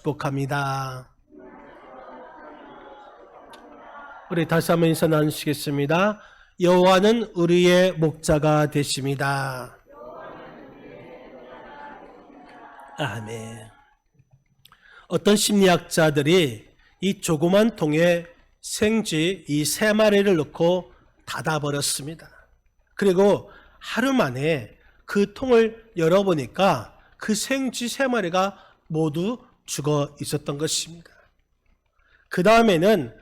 축복합니다. 우리 다시 한번 인사 나누시겠습니다. 여호와는 우리의 목자가 되십니다. 아멘. 어떤 심리학자들이 이 조그만 통에 생쥐 이 3마리를 넣고 닫아버렸습니다. 그리고 하루 만에 그 통을 열어보니까 그 생쥐 3마리가 모두 죽어 있었던 것입니다. 그 다음에는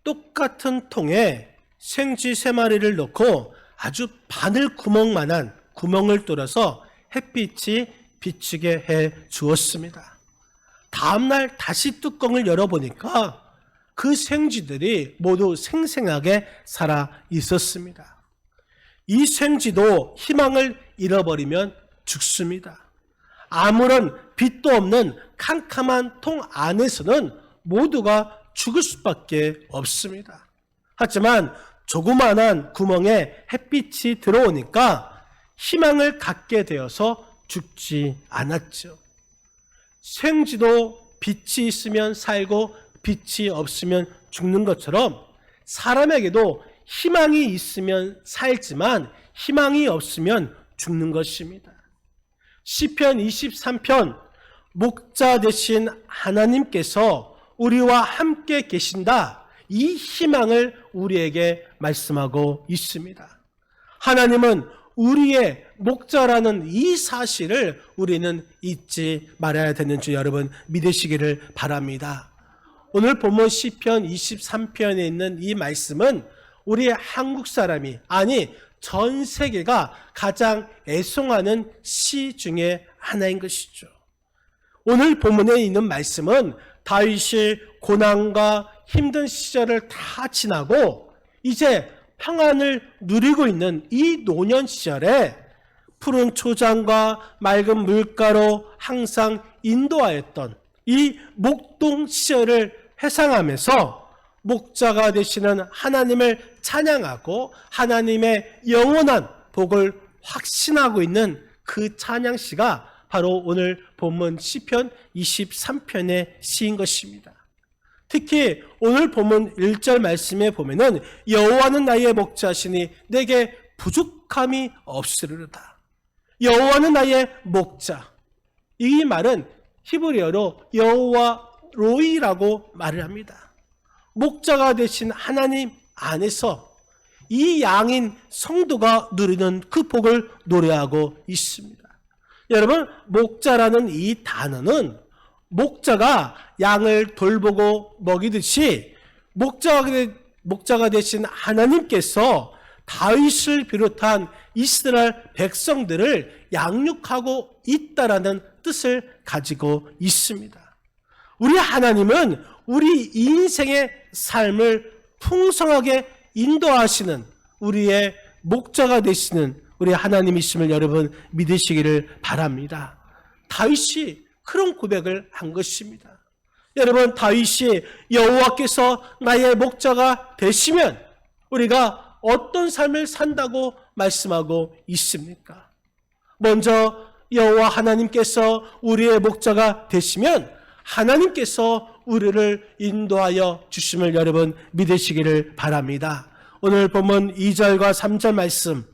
똑같은 통에 생쥐 3마리를 넣고 아주 바늘 구멍만한 구멍을 뚫어서 햇빛이 비치게 해 주었습니다. 다음날 다시 뚜껑을 열어보니까 그 생쥐들이 모두 생생하게 살아 있었습니다. 이 생쥐도 희망을 잃어버리면 죽습니다. 아무런 빛도 없는 캄캄한 통 안에서는 모두가 죽을 수밖에 없습니다. 하지만 조그만한 구멍에 햇빛이 들어오니까 희망을 갖게 되어서 죽지 않았죠. 생쥐도 빛이 있으면 살고 빛이 없으면 죽는 것처럼 사람에게도 희망이 있으면 살지만 희망이 없으면 죽는 것입니다. 시편 23편 목자 되신 하나님께서 우리와 함께 계신다. 이 희망을 우리에게 말씀하고 있습니다. 하나님은 우리의 목자라는 이 사실을 우리는 잊지 말아야 되는 줄 여러분 믿으시기를 바랍니다. 오늘 본문 시편 23편에 있는 이 말씀은 우리 한국 사람이 아니 전 세계가 가장 애송하는 시 중에 하나인 것이죠. 오늘 본문에 있는 말씀은 다윗이 고난과 힘든 시절을 다 지나고 이제 평안을 누리고 있는 이 노년 시절에 푸른 초장과 맑은 물가로 항상 인도하였던 이 목동 시절을 회상하면서 목자가 되시는 하나님을 찬양하고 하나님의 영원한 복을 확신하고 있는 그 찬양시가 바로 오늘 본문 시편 23편의 시인 것입니다. 특히 오늘 본문 1절 말씀에 보면은 여호와는 나의 목자시니 내게 부족함이 없으리로다. 여호와는 나의 목자. 이 말은 히브리어로 여호와 로이라고 말을 합니다. 목자가 되신 하나님 안에서 이 양인 성도가 누리는 그 복을 노래하고 있습니다. 여러분, 목자라는 이 단어는 목자가 양을 돌보고 먹이듯이 목자가 되신 하나님께서 다윗을 비롯한 이스라엘 백성들을 양육하고 있다라는 뜻을 가지고 있습니다. 우리 하나님은 우리 인생의 삶을 풍성하게 인도하시는 우리의 목자가 되시는 우리 하나님이심을 여러분 믿으시기를 바랍니다. 다윗이 그런 고백을 한 것입니다. 여러분, 다윗이 여호와께서 나의 목자가 되시면 우리가 어떤 삶을 산다고 말씀하고 있습니까? 먼저 여호와 하나님께서 우리의 목자가 되시면 하나님께서 우리를 인도하여 주심을 여러분 믿으시기를 바랍니다. 오늘 본문 2절과 3절 말씀,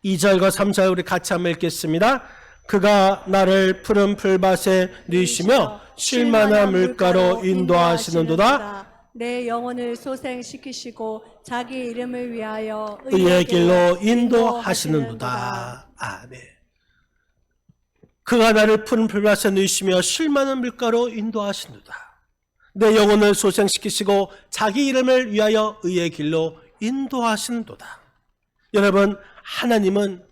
2절과 3절 우리 같이 한번 읽겠습니다. 그가 나를 푸른 풀밭에 누이시며 쉴만한 물가로 인도하시는도다. 내 영혼을 소생시키시고 자기 이름을 위하여 의의 길로 인도하시는도다. 아멘. 그가 나를 푸른 풀밭에 누이시며 쉴만한 물가로 인도하시는도다. 내 영혼을 소생시키시고 자기 이름을 위하여 의의 길로 인도하시는도다. 여러분, 하나님은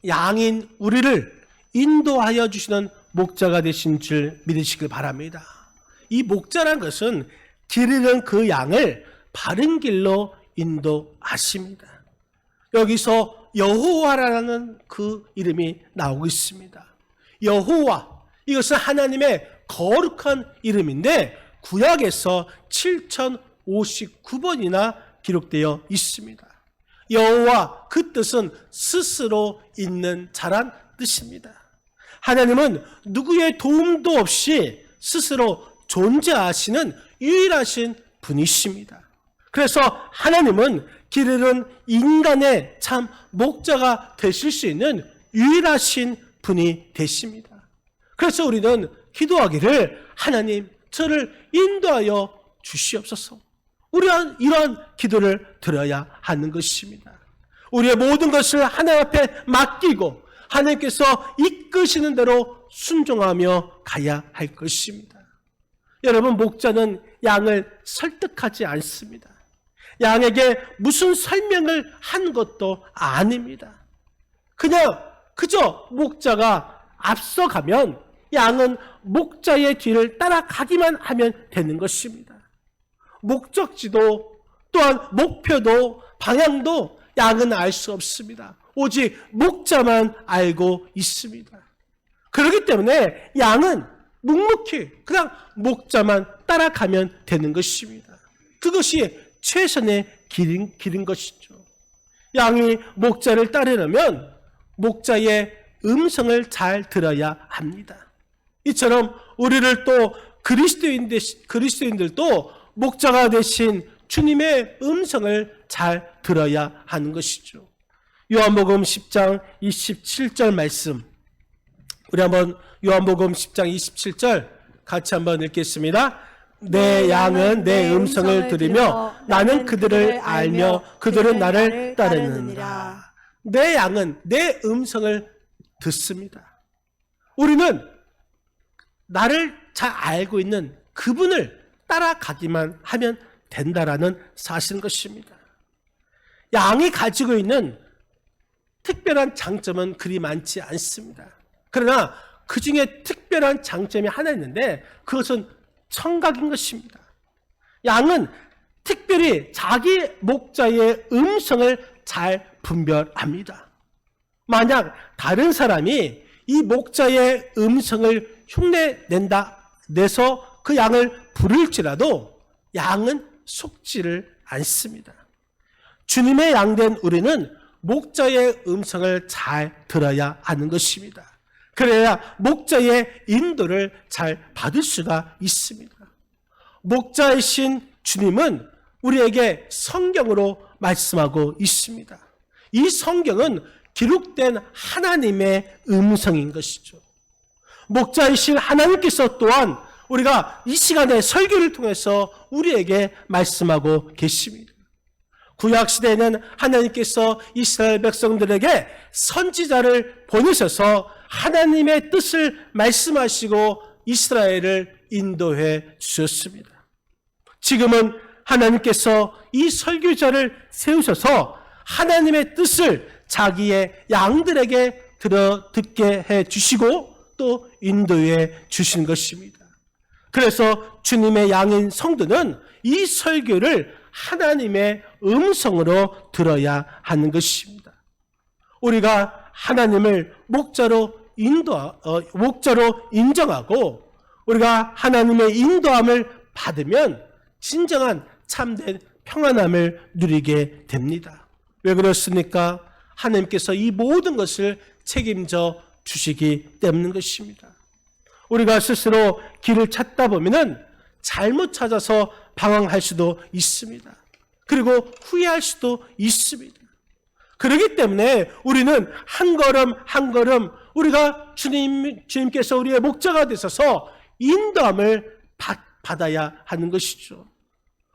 양인 우리를 인도하여 주시는 목자가 되신 줄 믿으시길 바랍니다. 이 목자란 것은 길 잃은 그 양을 바른 길로 인도하십니다. 여기서 여호와라는 그 이름이 나오고 있습니다. 여호와, 이것은 하나님의 거룩한 이름인데 구약에서 7059번이나 기록되어 있습니다. 여호와, 그 뜻은 스스로 있는 자란 뜻입니다. 하나님은 누구의 도움도 없이 스스로 존재하시는 유일하신 분이십니다. 그래서 하나님은 길 잃은 인간의 참 목자가 되실 수 있는 유일하신 분이 되십니다. 그래서 우리는 기도하기를 하나님 저를 인도하여 주시옵소서. 우리는 이런 기도를 드려야 하는 것입니다. 우리의 모든 것을 하나님 앞에 맡기고 하나님께서 이끄시는 대로 순종하며 가야 할 것입니다. 여러분, 목자는 양을 설득하지 않습니다. 양에게 무슨 설명을 한 것도 아닙니다. 그저 목자가 앞서가면 양은 목자의 뒤를 따라가기만 하면 되는 것입니다. 목적지도 또한 목표도 방향도 양은 알 수 없습니다. 오직 목자만 알고 있습니다. 그렇기 때문에 양은 묵묵히 그냥 목자만 따라가면 되는 것입니다. 그것이 최선의 길인 것이죠. 양이 목자를 따르려면 목자의 음성을 잘 들어야 합니다. 이처럼 우리를 또 그리스도인들도 목자가 되신 주님의 음성을 잘 들어야 하는 것이죠. 요한복음 10장 27절 말씀, 우리 한번 요한복음 10장 27절 같이 한번 읽겠습니다. 내 양은 내 음성을 들으며 나는 그들을 알며 그들은 나를 따르느니라. 내 양은 내 음성을 듣습니다. 우리는 나를 잘 알고 있는 그분을 따라가기만 하면 된다라는 사실인 것입니다. 양이 가지고 있는 특별한 장점은 그리 많지 않습니다. 그러나 그 중에 특별한 장점이 하나 있는데 그것은 청각인 것입니다. 양은 특별히 자기 목자의 음성을 잘 분별합니다. 만약 다른 사람이 이 목자의 음성을 내서 그 양을 부를지라도 양은 속지를 않습니다. 주님의 양된 우리는 목자의 음성을 잘 들어야 하는 것입니다. 그래야 목자의 인도를 잘 받을 수가 있습니다. 목자이신 주님은 우리에게 성경으로 말씀하고 있습니다. 이 성경은 기록된 하나님의 음성인 것이죠. 목자이신 하나님께서 또한 우리가 이 시간에 설교를 통해서 우리에게 말씀하고 계십니다. 구약시대에는 하나님께서 이스라엘 백성들에게 선지자를 보내셔서 하나님의 뜻을 말씀하시고 이스라엘을 인도해 주셨습니다. 지금은 하나님께서 이 설교자를 세우셔서 하나님의 뜻을 자기의 양들에게 듣게 해 주시고 또 인도해 주신 것입니다. 그래서 주님의 양인 성도는 이 설교를 하나님의 음성으로 들어야 하는 것입니다. 우리가 하나님을 목자로 인정하고 우리가 하나님의 인도함을 받으면 진정한 참된 평안함을 누리게 됩니다. 왜 그렇습니까? 하나님께서 이 모든 것을 책임져 주시기 때문인 것입니다. 우리가 스스로 길을 찾다 보면은 잘못 찾아서 방황할 수도 있습니다. 그리고 후회할 수도 있습니다. 그렇기 때문에 우리는 한 걸음 한 걸음 우리가 주님께서 우리의 목자가 되셔서 인도함을 받아야 하는 것이죠.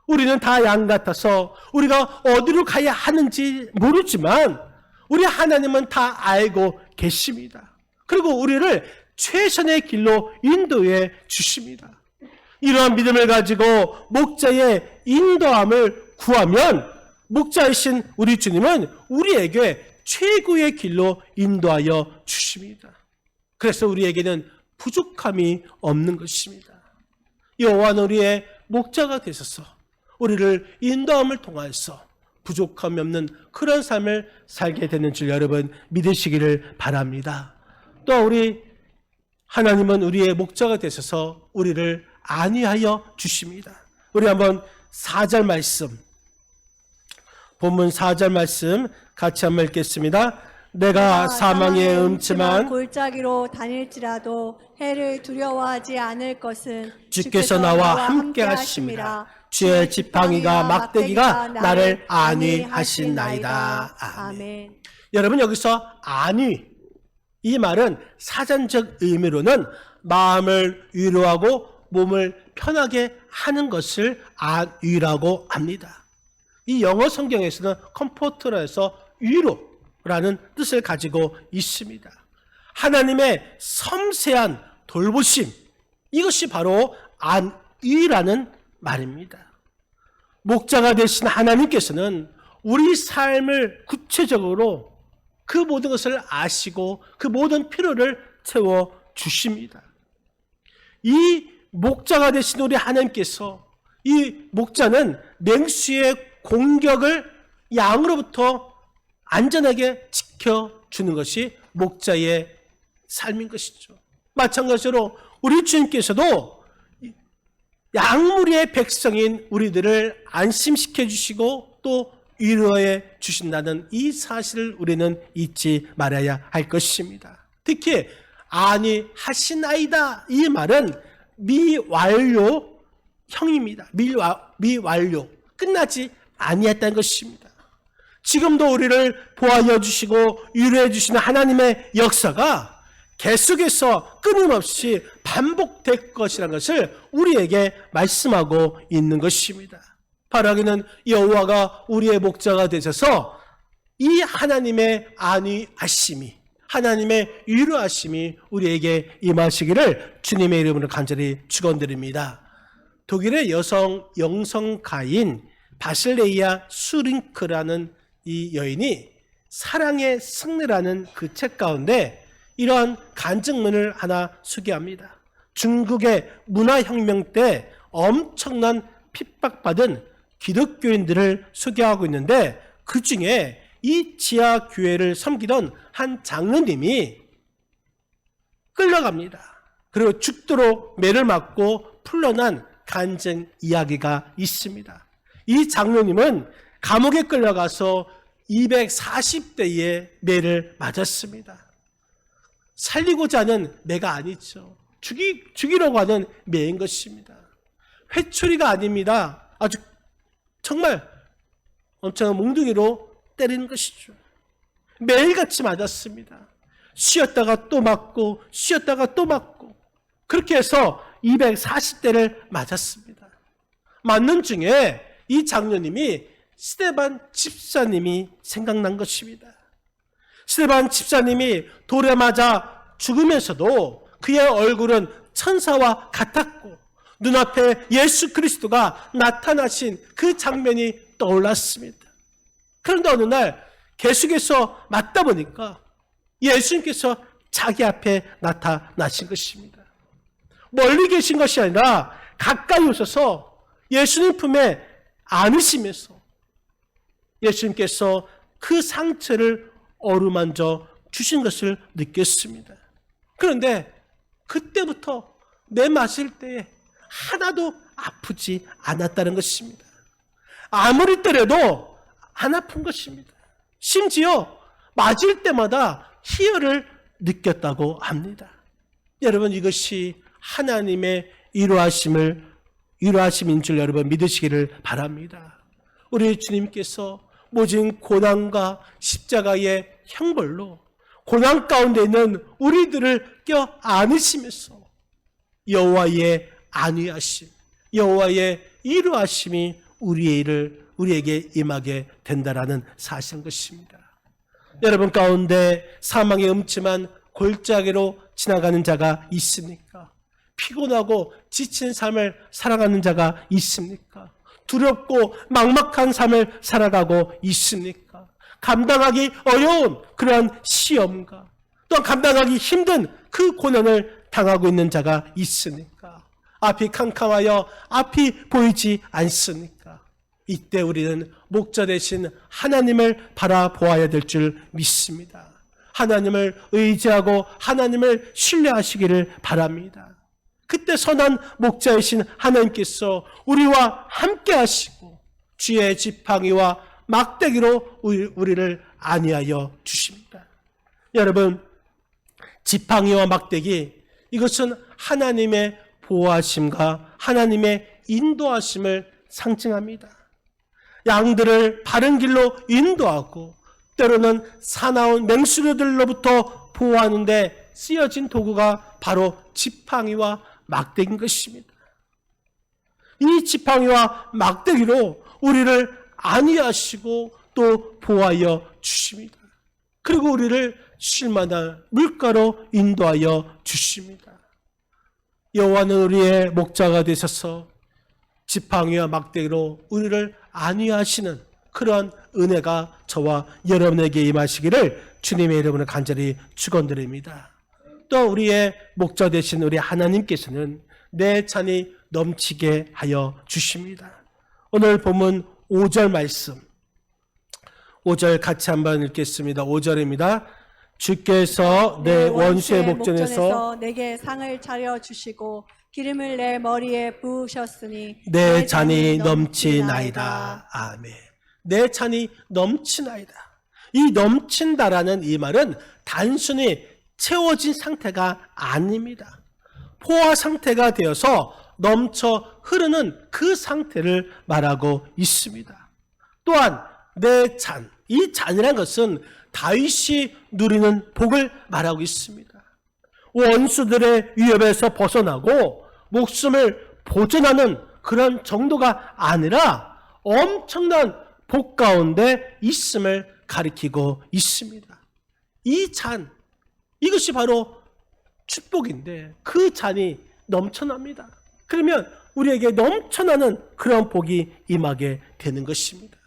우리는 다 양 같아서 우리가 어디로 가야 하는지 모르지만 우리 하나님은 다 알고 계십니다. 그리고 우리를 최선의 길로 인도해 주십니다. 이러한 믿음을 가지고 목자의 인도함을 구하면 목자이신 우리 주님은 우리에게 최고의 길로 인도하여 주십니다. 그래서 우리에게는 부족함이 없는 것입니다. 여호와는 우리의 목자가 되셔서 우리를 인도함을 통해서 부족함이 없는 그런 삶을 살게 되는 줄 여러분 믿으시기를 바랍니다. 또 우리 하나님은 우리의 목자가 되셔서 우리를 안위하여 주십니다. 우리 한번 4절 말씀, 본문 4절 말씀 같이 한번 읽겠습니다. 내가 사망의 음침한 골짜기로 다닐지라도 해를 두려워하지 않을 것은 주께서 나와 함께 하심이라. 주의 지팡이가 막대기가 나를 안위하시나이다. 아멘. 여러분, 여기서 안위, 이 말은 사전적 의미로는 마음을 위로하고 몸을 편하게 하는 것을 안위라고 합니다. 이 영어 성경에서는 컴포트라 해서 위로라는 뜻을 가지고 있습니다. 하나님의 섬세한 돌보심, 이것이 바로 안위라는 말입니다. 목자가 되신 하나님께서는 우리 삶을 구체적으로 그 모든 것을 아시고 그 모든 필요를 채워주십니다. 이 목자가 되신 우리 하나님께서, 이 목자는 맹수의 공격을 양으로부터 안전하게 지켜주는 것이 목자의 삶인 것이죠. 마찬가지로 우리 주님께서도 양무리의 백성인 우리들을 안심시켜 주시고 또 위로해 주신다는 이 사실을 우리는 잊지 말아야 할 것입니다. 특히 안위하시나이다, 이 말은 미완료형입니다. 미완료, 끝나지 아니했다는 것입니다. 지금도 우리를 보호하여 주시고 위로해 주시는 하나님의 역사가 계속해서 끊임없이 반복될 것이라는 것을 우리에게 말씀하고 있는 것입니다. 바라기는 여호와가 우리의 목자가 되셔서 이 하나님의 안위하심이, 하나님의 위로하심이 우리에게 임하시기를 주님의 이름으로 간절히 축원드립니다. 독일의 여성 영성가인 바실레이아 수링크라는 이 여인이 사랑의 승리라는 그 책 가운데 이러한 간증문을 하나 소개합니다. 중국의 문화혁명 때 엄청난 핍박받은 기독교인들을 소개하고 있는데, 그 중에 이 지하교회를 섬기던 한 장로님이 끌려갑니다. 그리고 죽도록 매를 맞고 풀려난 간증 이야기가 있습니다. 이 장로님은 감옥에 끌려가서 240대의 매를 맞았습니다. 살리고자 하는 매가 아니죠. 죽이려고 하는 매인 것입니다. 회초리가 아닙니다. 아주 정말 엄청난 몽둥이로 때리는 것이죠. 매일같이 맞았습니다. 쉬었다가 또 맞고 쉬었다가 또 맞고, 그렇게 해서 240대를 맞았습니다. 맞는 중에 이 장로님이 스데반 집사님이 생각난 것입니다. 스데반 집사님이 돌에 맞아 죽으면서도 그의 얼굴은 천사와 같았고 눈앞에 예수 그리스도가 나타나신 그 장면이 떠올랐습니다. 그런데 어느 날 계속해서 맞다 보니까 예수님께서 자기 앞에 나타나신 것입니다. 멀리 계신 것이 아니라 가까이 오셔서 예수님 품에 안으시면서 예수님께서 그 상처를 어루만져 주신 것을 느꼈습니다. 그런데 그때부터 매 맞을 때에 하나도 아프지 않았다는 것입니다. 아무리 때려도 안 아픈 것입니다. 심지어 맞을 때마다 희열을 느꼈다고 합니다. 여러분, 이것이 하나님의 위로하심인 줄 여러분 믿으시기를 바랍니다. 우리 주님께서 모진 고난과 십자가의 형벌로 고난 가운데 있는 우리들을 껴안으시면서 여호와의 안위하심, 여호와의 위로하심이 우리에게 임하게 된다라는 사실인 것입니다. 여러분 가운데 사망의 음침한 골짜기로 지나가는 자가 있습니까? 피곤하고 지친 삶을 살아가는 자가 있습니까? 두렵고 막막한 삶을 살아가고 있습니까? 감당하기 어려운 그러한 시험과 또한 감당하기 힘든 그 고난을 당하고 있는 자가 있습니까? 앞이 캄캄하여 앞이 보이지 않습니까? 이때 우리는 목자 되신 하나님을 바라보아야 될 줄 믿습니다. 하나님을 의지하고 하나님을 신뢰하시기를 바랍니다. 그때 선한 목자이신 하나님께서 우리와 함께 하시고 주의 지팡이와 막대기로 우리를 안위하여 주십니다. 여러분, 지팡이와 막대기, 이것은 하나님의 보호하심과 하나님의 인도하심을 상징합니다. 양들을 바른 길로 인도하고 때로는 사나운 맹수류들로부터 보호하는데 쓰여진 도구가 바로 지팡이와 막대기인 것입니다. 이 지팡이와 막대기로 우리를 안위하시고 또 보호하여 주십니다. 그리고 우리를 쉴만한 물가로 인도하여 주십니다. 여호와는 우리의 목자가 되셔서 지팡이와 막대기로 우리를 안위하시는 그러한 은혜가 저와 여러분에게 임하시기를 주님의 이름으로 간절히 축원드립니다. 또 우리의 목자 되신 우리 하나님께서는 내 잔이 넘치게 하여 주십니다. 오늘 본문 5절 말씀, 5절 같이 한번 읽겠습니다. 5절입니다. 주께서 내 원수의 목전에서 내게 상을 차려 주시고 기름을 내 머리에 부으셨으니 내 잔이 넘치나이다. 아멘. 내 잔이 넘치나이다. 이 넘친다라는 이 말은 단순히 채워진 상태가 아닙니다. 포화 상태가 되어서 넘쳐 흐르는 그 상태를 말하고 있습니다. 또한 내 잔, 이 잔이라는 것은 다윗이 누리는 복을 말하고 있습니다. 원수들의 위협에서 벗어나고 목숨을 보존하는 그런 정도가 아니라 엄청난 복 가운데 있음을 가리키고 있습니다. 이 잔, 이것이 바로 축복인데 그 잔이 넘쳐납니다. 그러면 우리에게 넘쳐나는 그런 복이 임하게 되는 것입니다.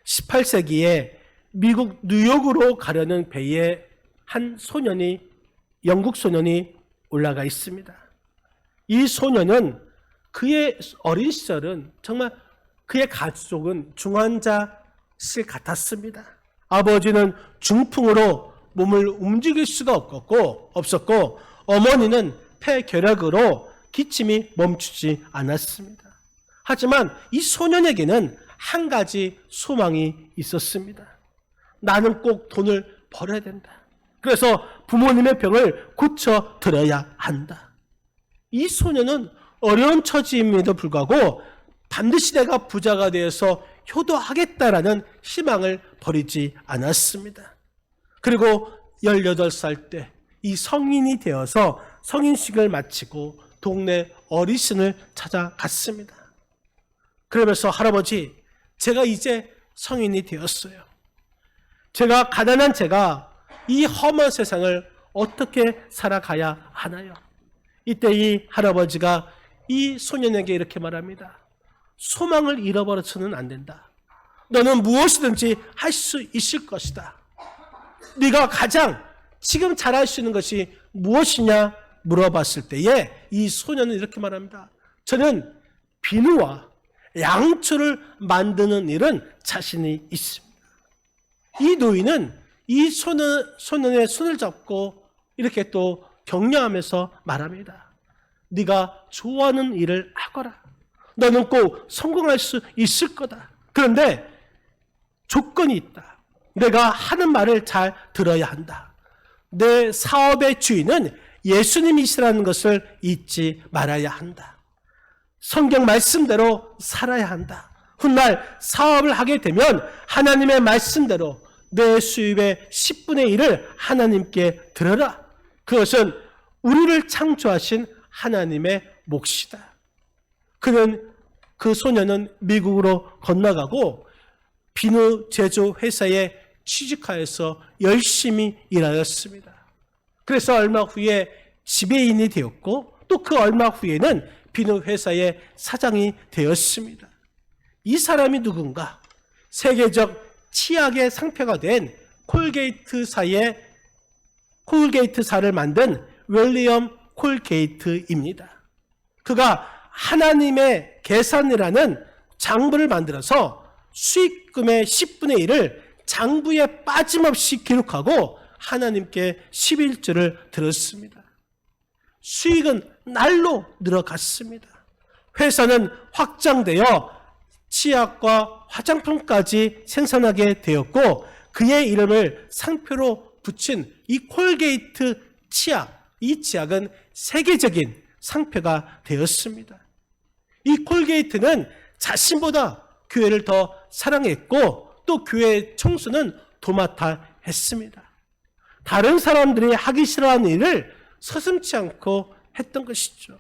18세기에 미국 뉴욕으로 가려는 배에 한 소년이, 영국 소년이 올라가 있습니다. 이 소년은 그의 어린 시절은 정말 그의 가족은 중환자실 같았습니다. 아버지는 중풍으로 몸을 움직일 수가 없었고 어머니는 폐결핵으로 기침이 멈추지 않았습니다. 하지만 이 소년에게는 한 가지 소망이 있었습니다. 나는 꼭 돈을 벌어야 된다. 그래서 부모님의 병을 고쳐 드려야 한다. 이 소년은 어려운 처지임에도 불구하고 반드시 내가 부자가 되어서 효도하겠다라는 희망을 버리지 않았습니다. 그리고 18살 때 이 성인이 되어서 성인식을 마치고 동네 어르신을 찾아갔습니다. 그러면서 할아버지, 제가 이제 성인이 되었어요. 가난한 제가 이 험한 세상을 어떻게 살아가야 하나요? 이때 이 할아버지가 이 소년에게 이렇게 말합니다. 소망을 잃어버려서는 안 된다. 너는 무엇이든지 할 수 있을 것이다. 네가 가장 지금 잘할 수 있는 것이 무엇이냐 물어봤을 때에 이 소년은 이렇게 말합니다. 저는 비누와 양초를 만드는 일은 자신이 있습니다. 이 노인은 이 소년의 손을 잡고 이렇게 또 격려하면서 말합니다. 네가 좋아하는 일을 하거라. 너는 꼭 성공할 수 있을 거다. 그런데 조건이 있다. 내가 하는 말을 잘 들어야 한다. 내 사업의 주인은 예수님이시라는 것을 잊지 말아야 한다. 성경 말씀대로 살아야 한다. 훗날 사업을 하게 되면 하나님의 말씀대로 내 수입의 10분의 1을 하나님께 드려라. 그것은 우리를 창조하신 하나님의 몫이다. 그 소년은 미국으로 건너가고 비누 제조 회사에 취직하여서 열심히 일하였습니다. 그래서 얼마 후에 지배인이 되었고 또 그 얼마 후에는 비누 회사의 사장이 되었습니다. 이 사람이 누군가? 세계적 치약의 상표가 된 콜게이트사를 만든 윌리엄 콜게이트입니다. 그가 하나님의 계산이라는 장부를 만들어서 수익금의 10분의 1을 장부에 빠짐없이 기록하고 하나님께 11조를 드렸습니다. 수익은 날로 늘어갔습니다. 회사는 확장되어 치약과 화장품까지 생산하게 되었고 그의 이름을 상표로 붙인 이 콜게이트 치약, 이 치약은 세계적인 상표가 되었습니다. 이 콜게이트는 자신보다 교회를 더 사랑했고 또 교회 청소는 도맡아 했습니다. 다른 사람들이 하기 싫어하는 일을 서슴지 않고 했던 것이죠.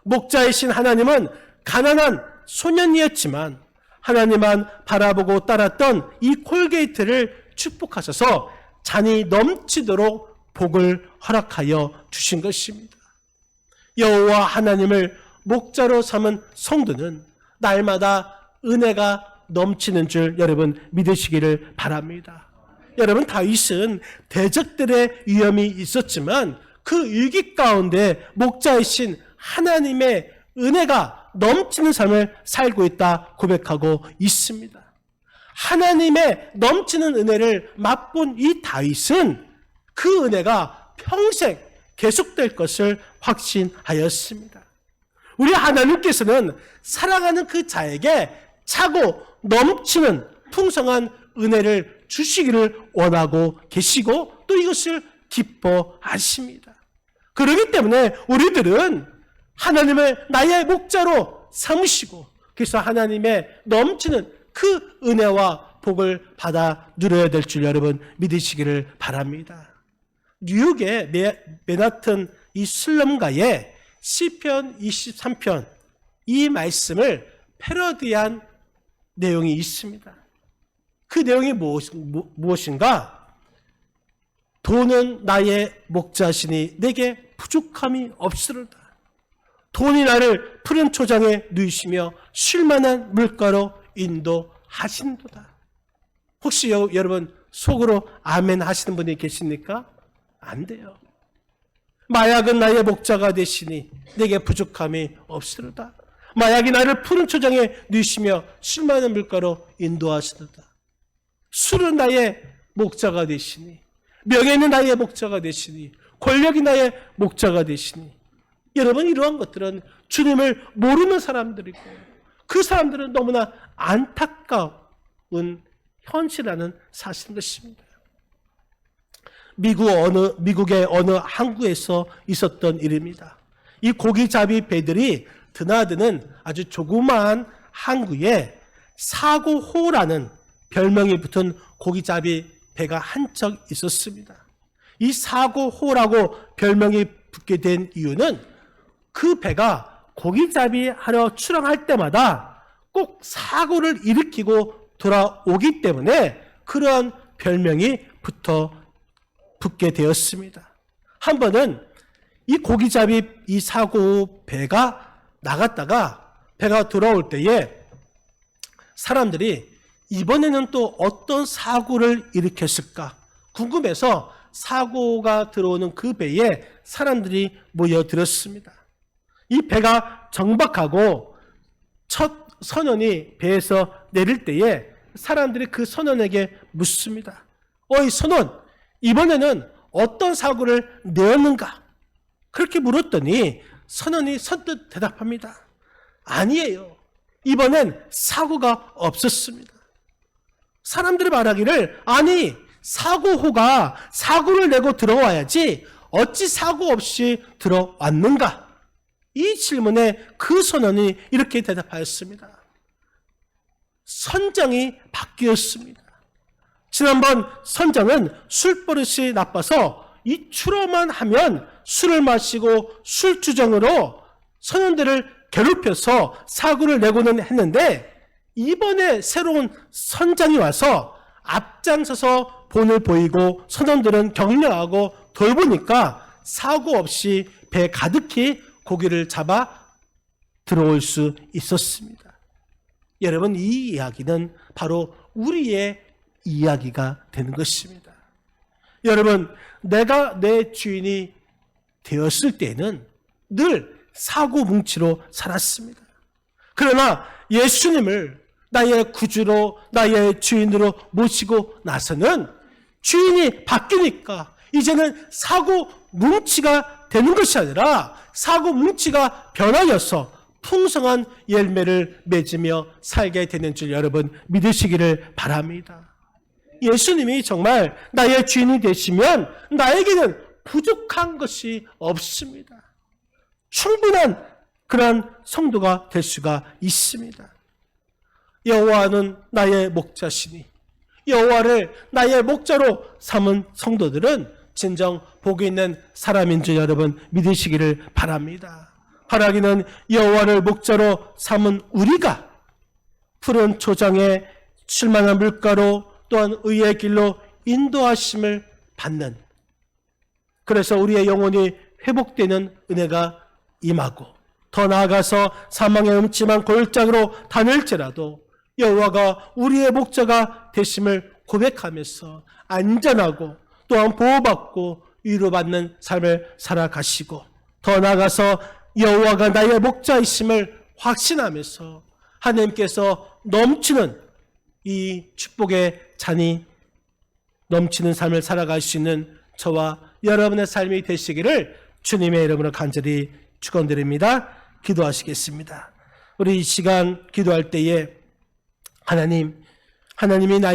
목자이신 하나님은 가난한 소년이었지만 하나님만 바라보고 따랐던 이 콜게이트를 축복하셔서 잔이 넘치도록 복을 허락하여 주신 것입니다. 여호와 하나님을 목자로 삼은 성도는 날마다 은혜가 넘치는 줄 여러분 믿으시기를 바랍니다. 여러분, 다윗은 대적들의 위험이 있었지만 그 위기 가운데 목자이신 하나님의 은혜가 넘치는 삶을 살고 있다 고백하고 있습니다. 하나님의 넘치는 은혜를 맛본 이 다윗은 그 은혜가 평생 계속될 것을 확신하였습니다. 우리 하나님께서는 사랑하는 그 자에게 차고 넘치는 풍성한 은혜를 주시기를 원하고 계시고 또 이것을 기뻐하십니다. 그렇기 때문에 우리들은 하나님을 나의 목자로 삼으시고 그래서 하나님의 넘치는 그 은혜와 복을 받아 누려야 될 줄 여러분 믿으시기를 바랍니다. 뉴욕의 맨하튼 이 슬럼가에 시편 23편 이 말씀을 패러디한 내용이 있습니다. 그 내용이 무엇인가? 돈은 나의 목자시니 내게 부족함이 없으리다. 돈이 나를 푸른 초장에 누이시며 쉴만한 물가로 인도하신도다. 혹시 여러분 속으로 아멘 하시는 분이 계십니까? 안 돼요. 마약은 나의 목자가 되시니 내게 부족함이 없으리다. 마약이 나를 푸른 초장에 누이시며 쉴만한 물가로 인도하시도다. 술은 나의 목자가 되시니 명예는 나의 목자가 되시니 권력이 나의 목자가 되시니 여러분 이러한 것들은 주님을 모르는 사람들이고 그 사람들은 너무나 안타까운 현실이라는 사실인 것입니다. 미국의 어느 항구에서 있었던 일입니다. 이 고기잡이 배들이 드나드는 아주 조그마한 항구에 사고호라는 별명이 붙은 고기잡이 배가 한 척 있었습니다. 이 사고호라고 별명이 붙게 된 이유는 그 배가 고기잡이 하러 출항할 때마다 꼭 사고를 일으키고 돌아오기 때문에 그러한 별명이 붙게 되었습니다. 한 번은 이 고기잡이 이 사고 배가 나갔다가 배가 돌아올 때에 사람들이 이번에는 또 어떤 사고를 일으켰을까 궁금해서 사고가 들어오는 그 배에 사람들이 모여들었습니다. 이 배가 정박하고 첫 선원이 배에서 내릴 때에 사람들이 그 선원에게 묻습니다. 어이 선원, 이번에는 어떤 사고를 내었는가? 그렇게 물었더니 선원이 선뜻 대답합니다. 아니에요. 이번엔 사고가 없었습니다. 사람들이 말하기를 아니 사고호가 사고를 내고 들어와야지 어찌 사고 없이 들어왔는가? 이 질문에 그 선원이 이렇게 대답하였습니다. 선장이 바뀌었습니다. 지난번 선장은 술버릇이 나빠서 이 추로만 하면 술을 마시고 술주정으로 선원들을 괴롭혀서 사고를 내고는 했는데 이번에 새로운 선장이 와서 앞장서서 본을 보이고 선원들은 격려하고 돌보니까 사고 없이 배 가득히 고기를 잡아 들어올 수 있었습니다. 여러분 이 이야기는 바로 우리의 이야기가 되는 것입니다. 여러분 내가 내 주인이 되었을 때는 늘 사고뭉치로 살았습니다. 그러나 예수님을 나의 구주로 나의 주인으로 모시고 나서는 주인이 바뀌니까 이제는 사고뭉치가 되는 것이 아니라 사고뭉치가 변하여서 풍성한 열매를 맺으며 살게 되는 줄 여러분 믿으시기를 바랍니다. 예수님이 정말 나의 주인이 되시면 나에게는 부족한 것이 없습니다. 충분한 그러한 성도가 될 수가 있습니다. 여호와는 나의 목자시니 여호와를 나의 목자로 삼은 성도들은 진정 복이 있는 사람인 줄 여러분 믿으시기를 바랍니다. 하라기는 여호와를 목자로 삼은 우리가 푸른 초장에 쉴만한 물가로 또한 의의 길로 인도하심을 받는, 그래서 우리의 영혼이 회복되는 은혜가 임하고 더 나아가서 사망의 음침한 골짜기로 다닐지라도 여호와가 우리의 목자가 되심을 고백하면서 안전하고 또한 보호받고 위로받는 삶을 살아가시고, 더 나아가서 여호와가 나의 목자이심을 확신하면서 하나님께서 넘치는 이 축복의 잔이 넘치는 삶을 살아갈 수 있는 저와 여러분의 삶이 되시기를 주님의 이름으로 간절히 축원드립니다. 기도하시겠습니다. 우리 이 시간 기도할 때에 하나님이